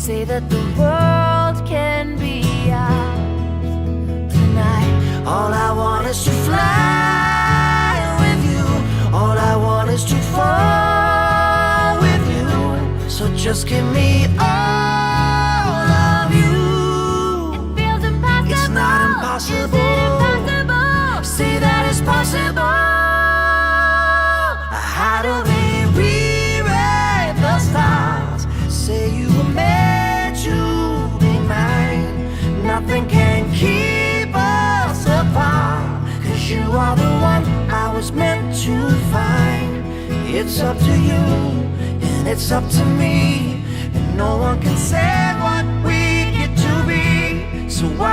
say that the world can be ours tonight. All I want is to fly with you. All I want is to fall with you. So just give me all of you. It feels impossible. It's not impossible. Is it impossible? Say that it's possible. How do we rewrite the stars? Say you were meant to be mine. Nothing can keep us apart, 'cause you are the one I was meant to find. It's up to you and it's up to me, and no one can say what we get to be. So why